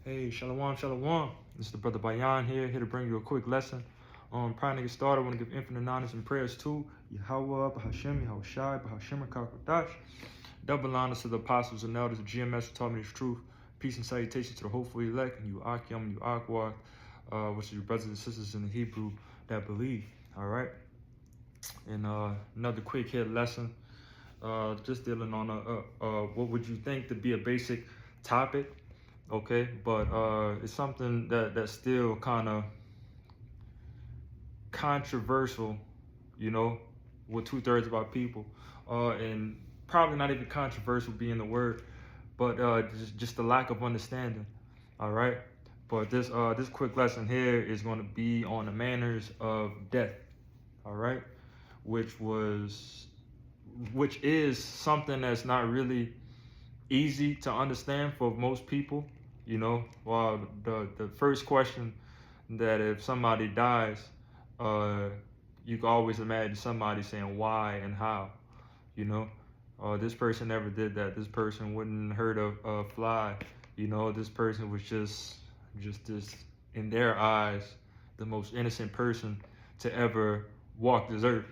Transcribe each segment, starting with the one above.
Hey, Shalom, Shalom. This is the brother Bayan here to bring you a quick lesson. Prior to get started, I want to give infinite honors and prayers to Yahweh, Bahashem, Yahushai, Bahashem, Kakadash. Double honors to the apostles and elders of GMS who taught me this truth. Peace and salutations to the hopeful elect, and you Akyam, you Akwad, which is your brothers and sisters in the Hebrew that believe. All right. And another quick hit lesson, just dealing on what would you think to be a basic topic. Okay, but it's something that's still kind of controversial, with 2/3 of our people, and probably not even controversial being the word, but just the lack of understanding. All right, but this quick lesson here is going to be on the manners of death. All right, which is something that's not really easy to understand for most people. Well, the first question that if somebody dies, you can always imagine somebody saying why and how. This person never did that. This person wouldn't hurt a fly. This person was just this, in their eyes, the most innocent person to ever walk this earth.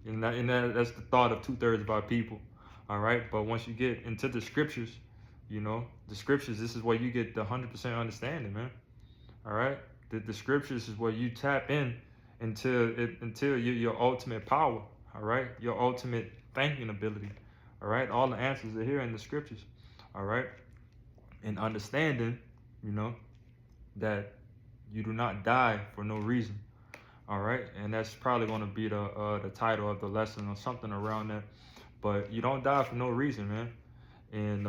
And that's the thought of 2/3 of our people. All right, but once you get into the scriptures, the scriptures, this is where you get the 100% understanding, man. All right, the scriptures is where you tap in until your ultimate power. All right, your ultimate thinking ability. All right, all the answers are here in the scriptures. All right, and understanding, that you do not die for no reason. All right, and that's probably going to be the title of the lesson or something around that. But you don't die for no reason, man. And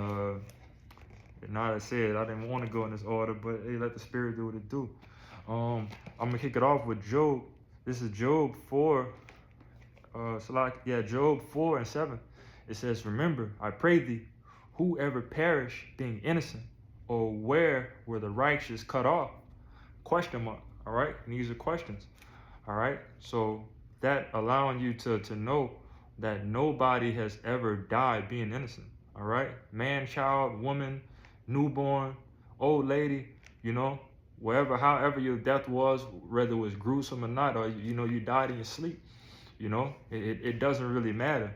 now that I said, I didn't want to go in this order, but hey, let the spirit do what it do. I'm gonna kick it off with Job. This is Job 4. Job 4:7. It says, "Remember, I pray thee, whoever perish being innocent, or where were the righteous cut off?" Question mark. All right, and these are questions. All right, so that allowing you to know that nobody has ever died being innocent. All right, man, child, woman, newborn, old lady, however your death was, whether it was gruesome or not, or you died in your sleep, it doesn't really matter.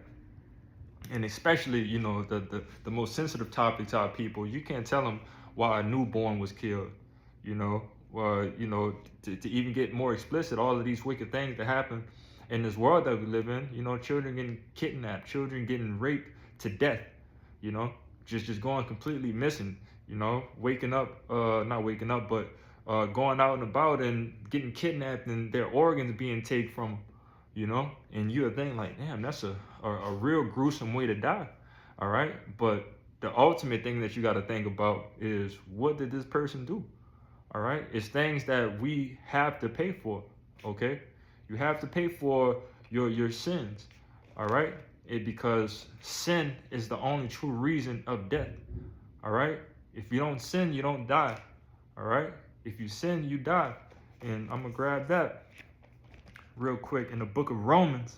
And especially, the most sensitive topic to our people, you can't tell them why a newborn was killed, to even get more explicit, all of these wicked things that happen in this world that we live in, children getting kidnapped, children getting raped to death, just going completely missing, waking up, not waking up, but going out and about and getting kidnapped and their organs being taken from them, and you would think like, damn, that's a real gruesome way to die. All right, but the ultimate thing that you got to think about is, what did this person do? All right, it's things that we have to pay for. Okay, you have to pay for your sins. All right, because sin is the only true reason of death. All right, if you don't sin, you don't die. All right, if you sin, you die. And I'm gonna grab that real quick in the book of Romans,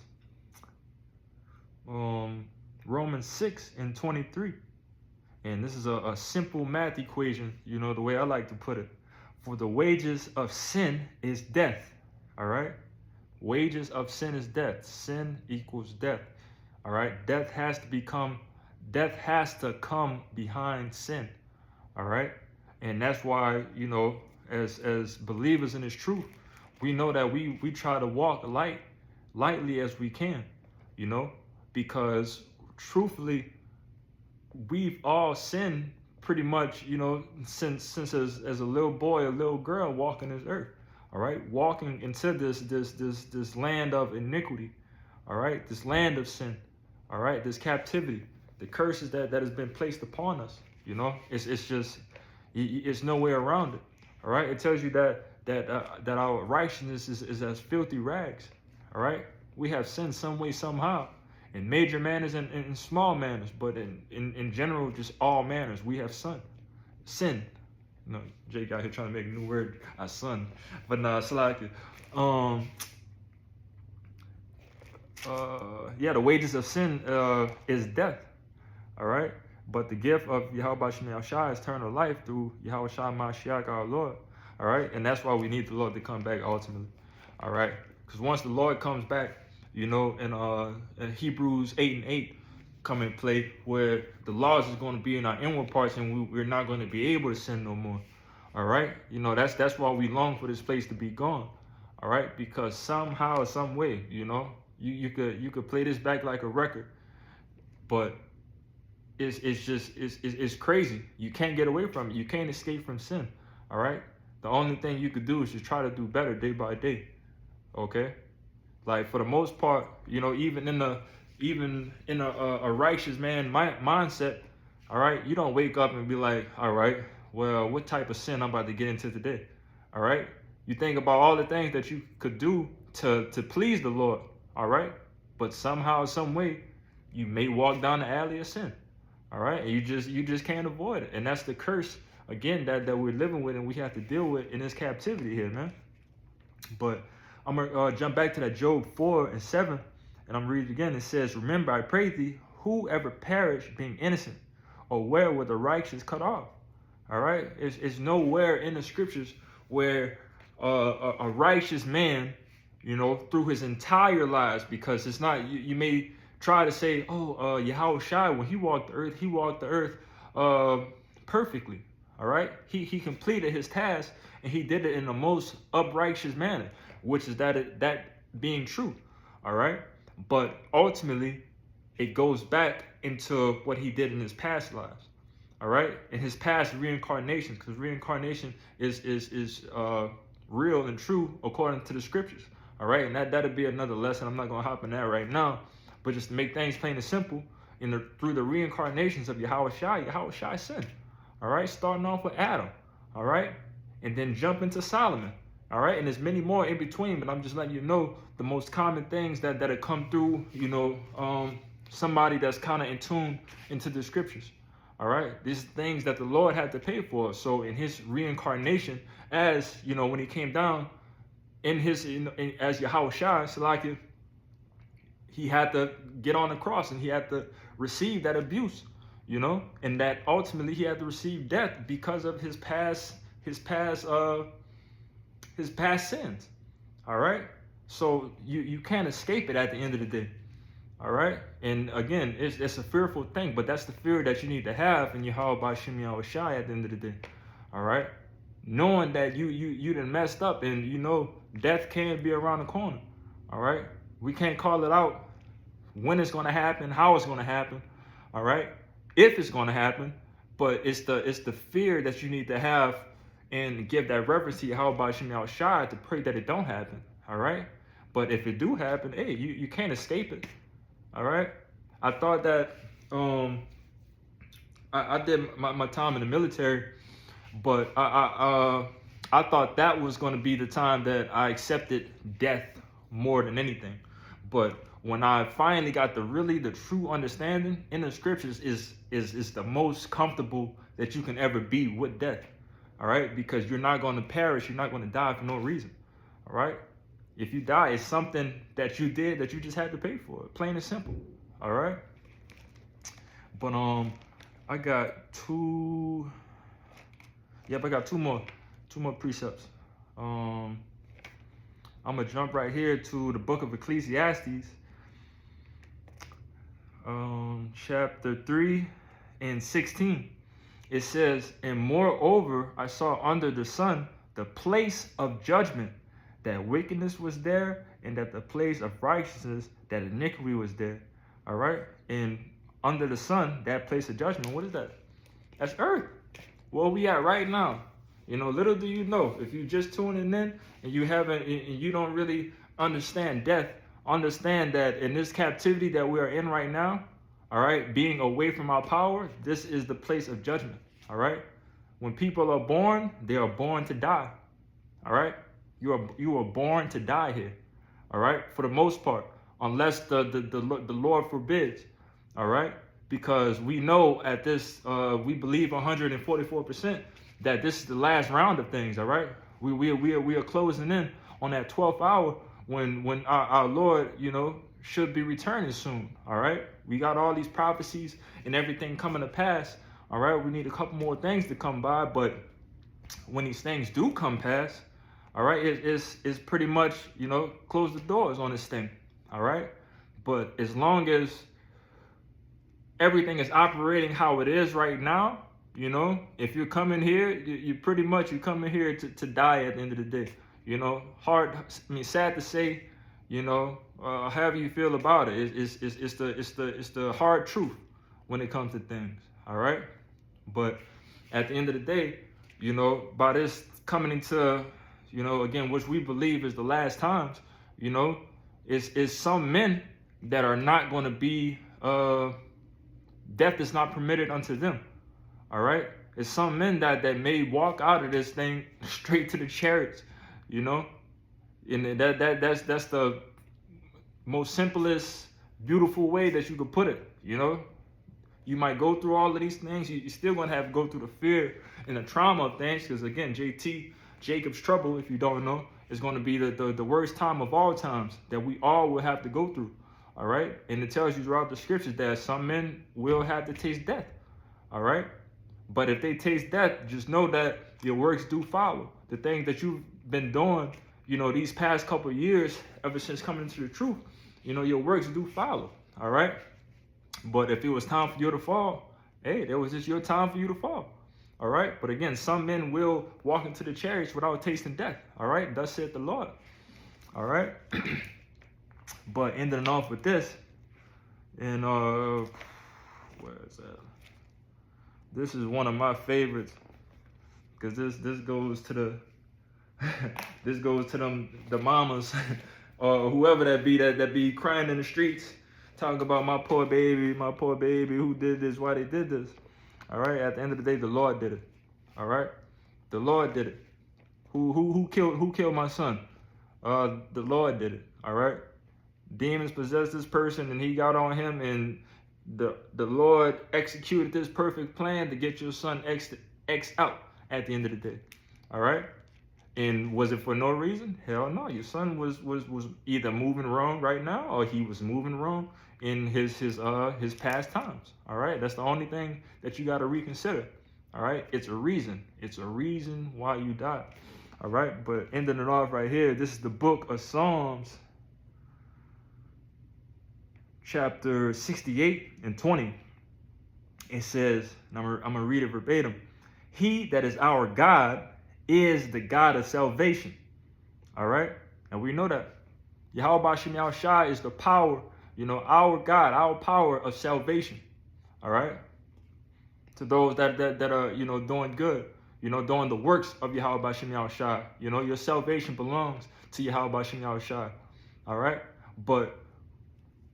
Romans 6:23. And this is a simple math equation, the way I like to put it. For the wages of sin is death. All right, wages of sin is death. Sin equals death. All right, death has to come behind sin. All right, and that's why, as believers in this truth, we know that we try to walk lightly as we can, because truthfully, we've all sinned pretty much, since as a little boy, a little girl walking this earth. All right, walking into this land of iniquity. All right, this land of sin. All right, this captivity, the curses that has been placed upon us. It's no way around it. All right, it tells you that our righteousness is as filthy rags. All right, we have sinned some way, somehow, in major manners and in small manners, but in general, just all manners, we have sin. Jake out here trying to make a new word, son. But nah, Salaki. The wages of sin is death. All right, But the gift of Yahweh Shem Yahushua is eternal life through Yahweh Shai Mashiach our Lord. All right, and that's why we need the Lord to come back ultimately. All right, because once the Lord comes back, you know, in Hebrews 8:8 come in play, where the laws is going to be in our inward parts, and we're not going to be able to sin no more. All right, you know, that's why we long for this place to be gone. All right, because somehow, some way, you know, you could play this back like a record, but it's crazy. You can't get away from it. You can't escape from sin. All right. The only thing you could do is just try to do better day by day. Okay. Like for the most part, you know, even in a righteous man mindset, all right, you don't wake up and be like, all right, well, what type of sin I'm about to get into today? All right. You think about all the things that you could do to please the Lord. All right. But somehow, some way, you may walk down the alley of sin. All right, and you just can't avoid it, and that's the curse again that we're living with, and we have to deal with in this captivity here, man. But I'm gonna jump back to that Job 4:7, and I'm reading it again. It says, "Remember, I pray thee, whoever perished being innocent, or where were the righteous cut off?" All right, it's nowhere in the scriptures where a righteous man, you know, through his entire lives, because it's not you may try to say, oh, Yahweh Shai, when he walked the earth perfectly. All right, he completed his task, and he did it in the most uprighteous manner, which is that being true. All right, but ultimately it goes back into what he did in his past lives. All right, in his past reincarnations, because reincarnation is real and true according to the scriptures. All right, and that'll be another lesson. I'm not gonna hop in that right now. But just to make things plain and simple, through the reincarnations of Yahweh Shai sinned. All right, starting off with Adam. All right, and then jump into Solomon. All right, and there's many more in between, but I'm just letting you know the most common things that have come through, you know, somebody that's kind of in tune into the scriptures. All right, these things that the Lord had to pay for. So in his reincarnation, as you know, when he came down as Yahweh Shai, Salakia, he had to get on the cross, and he had to receive that abuse, you know, and that ultimately he had to receive death because of his past sins. All right, so you can't escape it at the end of the day. All right, and again, it's a fearful thing, but that's the fear that you need to have in Yahweh Shem Yahushua at the end of the day. All right, knowing that you done messed up, and you know death can be around the corner. All right, we can't call it out when it's going to happen, how it's going to happen, all right, if it's going to happen, but it's the fear that you need to have and give that reverence to Yahweh Shem Yahushua to pray that it don't happen, all right. But if it do happen, hey, you can't escape it, all right. I thought that I did my time in the military, but I thought that was going to be the time that I accepted death more than anything, but when I finally got the true understanding in the scriptures is the most comfortable that you can ever be with death. All right, because you're not going to perish, you're not going to die for no reason. All right, if you die, it's something that you did that you just had to pay for, plain and simple. All right, but I got two more precepts. I'm gonna jump right here to the book of Ecclesiastes, chapter 3:16. It says, "And moreover, I saw under the sun the place of judgment, that wickedness was there, and that the place of righteousness, that iniquity was there." All right, and under the sun, that place of judgment, what is that? That's earth. Where we at right now. You know, little do you know, if you just tuning in and you don't really understand death, understand that in this captivity that we are in right now, all right, being away from our power, this is the place of judgment. All right, when people are born, they are born to die. All right, you are born to die here. All right, for the most part, unless the Lord forbids. All right, because we know at this, we believe 144% that this is the last round of things. All right, we are closing in on that 12th hour when our Lord, you know, should be returning soon. All right. We got all these prophecies and everything coming to pass. All right. We need a couple more things to come by. But when these things do come past, all right, it's pretty much, close the doors on this thing. All right. But as long as everything is operating how it is right now, if you're coming here, you pretty much, you're coming here to die at the end of the day. Sad to say, however you feel about it, it's the hard truth when it comes to things. All right. But at the end of the day, by this coming into, again, which we believe is the last times, is some men that are not going to be, death is not permitted unto them. All right. It's some men that may walk out of this thing straight to the chariots, and that's the most simplest, beautiful way that you could put it. You might go through all of these things. You're still going to have to go through the fear and the trauma of things, because again, Jacob's trouble, if you don't know, is going to be the worst time of all times that we all will have to go through. All right. And it tells you throughout the scriptures that some men will have to taste death. All right. But if they taste death, just know that your works do follow. The things that you've been doing, these past couple of years, ever since coming into the truth, your works do follow. All right. But if it was time for you to fall, hey, there was just your time for you to fall. All right. But again, some men will walk into the chariots without tasting death. All right. Thus saith the Lord. All right. But ending off with this, and where is that? This is one of my favorites, because this goes to the this goes to the mamas or whoever that be crying in the streets, talking about my poor baby, who did this, why they did this. All right. At the end of the day, the Lord did it. All right. The Lord did it. Who killed my son? The Lord did it. All right. Demons possessed this person and he got on him, and the Lord executed this perfect plan to get your son X out at the end of the day. All right. And was it for no reason? Hell no. Your son was either moving wrong right now, or he was moving wrong in his past times. All right. That's the only thing that you got to reconsider. All right. It's a reason. It's a reason why you died. All right. But ending it off right here, this is the book of Psalms, chapter 68 and 20. It says, and I'm going to read it verbatim. He that is our God is the God of salvation. All right. And we know that Yahweh Shem Yahushua is the power, our God, our power of salvation. All right. To those that are, doing good, doing the works of Yahweh Shem Yahushua. Your salvation belongs to Yahweh Shem Yahushua. All right. But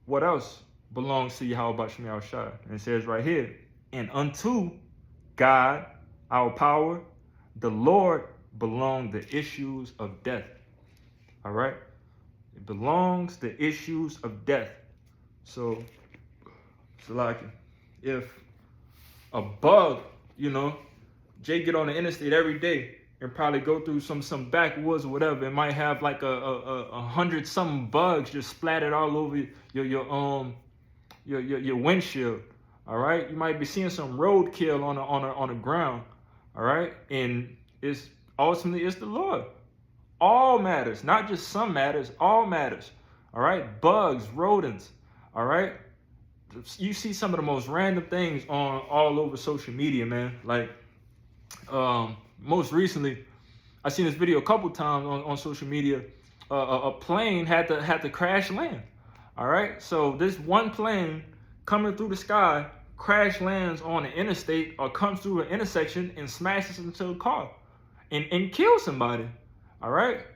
what else belongs to Yahweh Shem Yahushua? And it says right here, and unto God, our power, the Lord, belong the issues of death. All right. It belongs the issues of death. So like, if a bug, Jay get on the interstate every day and probably go through some backwoods or whatever, it might have like a 100-something bugs just splattered all over your windshield. All right. You might be seeing some roadkill on the ground. All right. And it's the Lord. All matters, not just some matters, all matters. All right. Bugs, rodents. All right. You see some of the most random things all over social media, man. Like, most recently, I seen this video a couple times on social media. A plane had to crash land. All right. So this one plane coming through the sky crash lands on an interstate or comes through an intersection and smashes into a car and kills somebody. All right.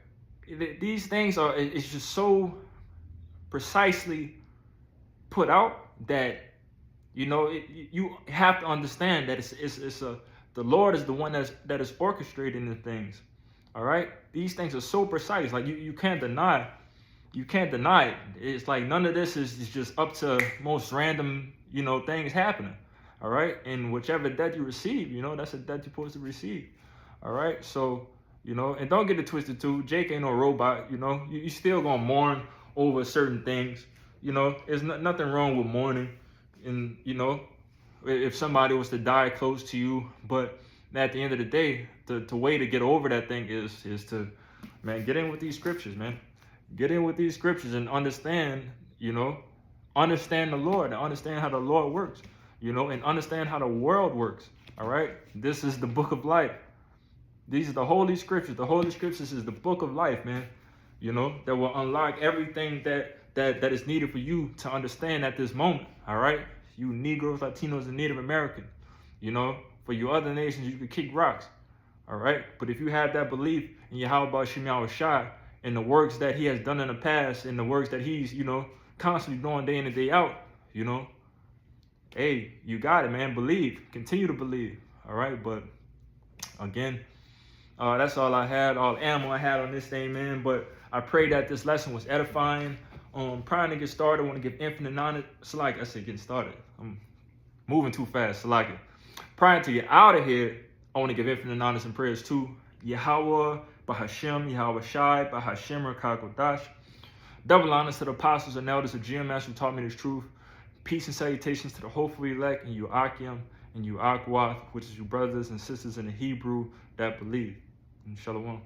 These things it's just so precisely put out that, you have to understand that the Lord is the one that is orchestrating the things. All right. These things are so precise. Like you can't deny. You can't deny it. It's like none of this is just up to most random, things happening. All right. And whichever death you receive, that's a death you're supposed to receive. All right. So, and don't get it twisted too. Jake ain't no robot. You still going to mourn over certain things. you know, there's nothing wrong with mourning. And, you know, if somebody was to die close to you, but at the end of the day, the way to get over that thing is to, man, get in with these scriptures, man. Get in with these scriptures and understand, you know, understand the Lord and understand how the Lord works, you know, and understand how the world works. All right. This is the book of life. These are the Holy Scriptures. The Holy Scriptures is the book of life, man. You know, that will unlock everything that is needed for you to understand at this moment. All right. You Negroes, Latinos, and Native Americans, you know, for you other nations, you can kick rocks. All right. But if you have that belief in Yahweh Shem Yahushua and the works that he has done in the past and the works that he's, you know, constantly doing day in and day out, you know, hey, you got it, man. Believe. Continue to believe. All right. But again, that's all I had, all ammo I had on this thing, man. But I pray that this lesson was edifying. Prior to get started, I want to give infinite knowledge. Salaki, I said getting started. I'm moving too fast. Salaki. Prior to get out of here, I want to give infinite knowledge and prayers to Yahweh, Bahashem, Yahweh Shai, Bahashem, Rakakodash. Double honors to the apostles and elders of GMS who taught me this truth. Peace and salutations to the hopeful elect and you Akim and you Akwath, which is you brothers and sisters in the Hebrew that believe. And Shalom.